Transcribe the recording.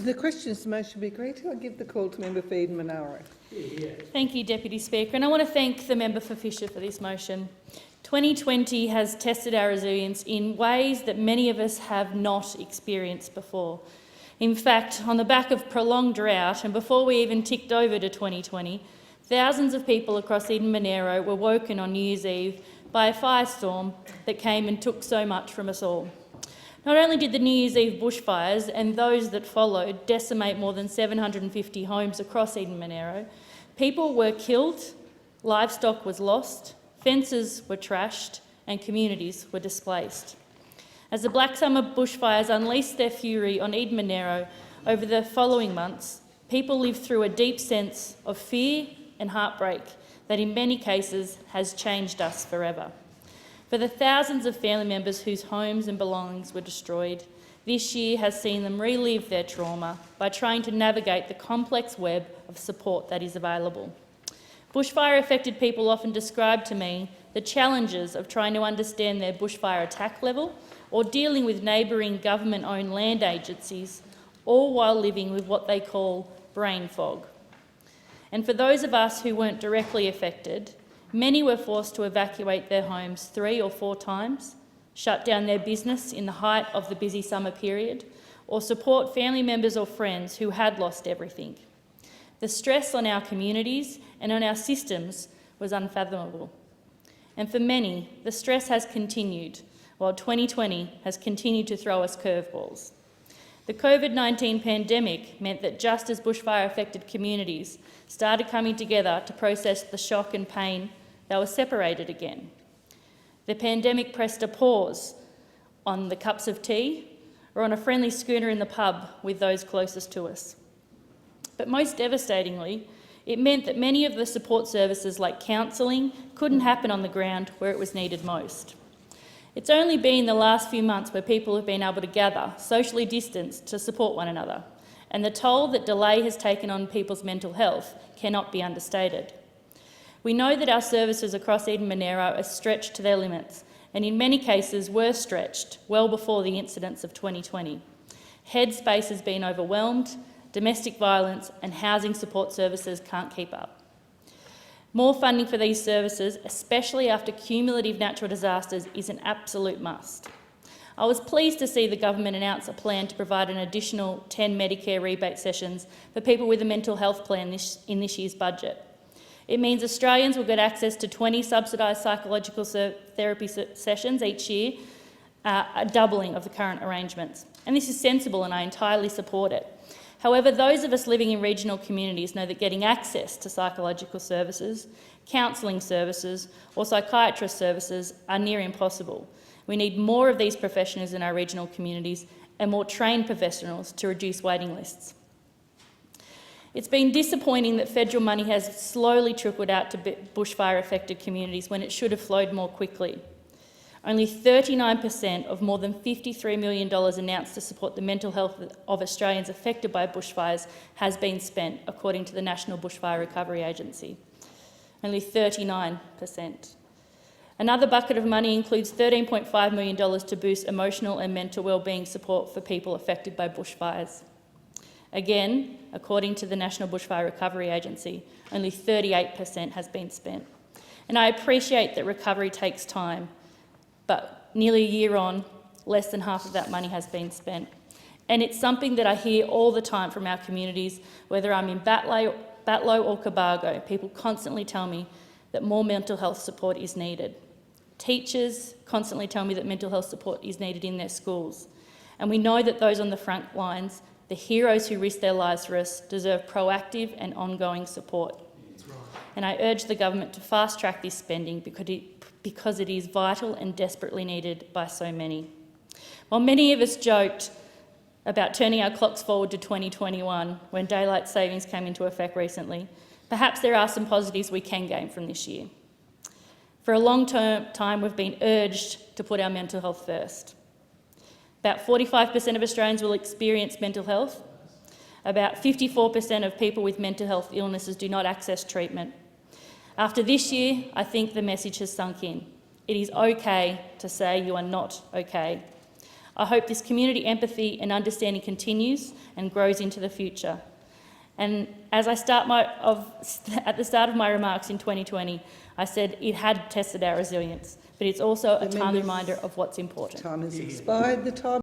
The questions to motion be agreed to. I give the call to Member for Eden-Monaro. Thank you, Deputy Speaker, and I want to thank the member for Fisher for this motion. 2020 has tested our resilience in ways that many of us have not experienced before. In fact, on the back of prolonged drought, and before we even ticked over to 2020, thousands of people across Eden-Monaro were woken on New Year's Eve by a firestorm that came and took so much from us all. Not only did the New Year's Eve bushfires and those that followed decimate more than 750 homes across Eden-Monaro, people were killed, livestock was lost, fences were trashed and communities were displaced. As the Black Summer bushfires unleashed their fury on Eden-Monaro over the following months, people lived through a deep sense of fear and heartbreak that in many cases has changed us forever. For the thousands of family members whose homes and belongings were destroyed, this year has seen them relive their trauma by trying to navigate the complex web of support that is available. Bushfire-affected people often describe to me the challenges of trying to understand their bushfire attack level or dealing with neighbouring government-owned land agencies, all while living with what they call brain fog. And for those of us who weren't directly affected, many were forced to evacuate their homes 3 or 4 times, shut down their business in the height of the busy summer period, or support family members or friends who had lost everything. The stress on our communities and on our systems was unfathomable. And for many, the stress has continued, while 2020 has continued to throw us curveballs. The COVID-19 pandemic meant that just as bushfire-affected communities started coming together to process the shock and pain, they were separated again. The pandemic pressed a pause on the cups of tea or on a friendly schooner in the pub with those closest to us. But most devastatingly, it meant that many of the support services like counselling couldn't happen on the ground where it was needed most. It's only been the last few months where people have been able to gather, socially distanced, to support one another, and the toll that delay has taken on people's mental health cannot be understated. We know that our services across Eden-Monaro are stretched to their limits, and in many cases were stretched well before the incidents of 2020. Headspace has been overwhelmed, domestic violence and housing support services can't keep up. More funding for these services, especially after cumulative natural disasters, is an absolute must. I was pleased to see the government announce a plan to provide an additional 10 Medicare rebate sessions for people with a mental health plan in this year's budget. It means Australians will get access to 20 subsidised psychological therapy sessions each year, a doubling of the current arrangements. And this is sensible and I entirely support it. However, those of us living in regional communities know that getting access to psychological services, counselling services or psychiatrist services are near impossible. We need more of these professionals in our regional communities and more trained professionals to reduce waiting lists. It's been disappointing that federal money has slowly trickled out to bushfire-affected communities when it should have flowed more quickly. Only 39% of more than $53 million announced to support the mental health of Australians affected by bushfires has been spent, according to the National Bushfire Recovery Agency. Only 39%. Another bucket of money includes $13.5 million to boost emotional and mental wellbeing support for people affected by bushfires. Again, according to the National Bushfire Recovery Agency, only 38% has been spent. And I appreciate that recovery takes time, but nearly a year on, less than half of that money has been spent. And it's something that I hear all the time from our communities, whether I'm in Batlow or Cobargo. People constantly tell me that more mental health support is needed. Teachers constantly tell me that mental health support is needed in their schools. And we know that those on the front lines, the heroes who risk their lives for us, deserve proactive and ongoing support. Right. And I urge the government to fast-track this spending because it is vital and desperately needed by so many. While many of us joked about turning our clocks forward to 2021 when daylight savings came into effect recently, perhaps there are some positives we can gain from this year. For a long time, we've been urged to put our mental health first. About 45% of Australians will experience mental health. About 54% of people with mental health illnesses do not access treatment. After this year, I think the message has sunk in. It is okay to say you are not okay. I hope this community empathy and understanding continues and grows into the future. And as I at the start of my remarks in 2020, I said it had tested our resilience, but it's also a timely reminder of what's important. Time has expired. The time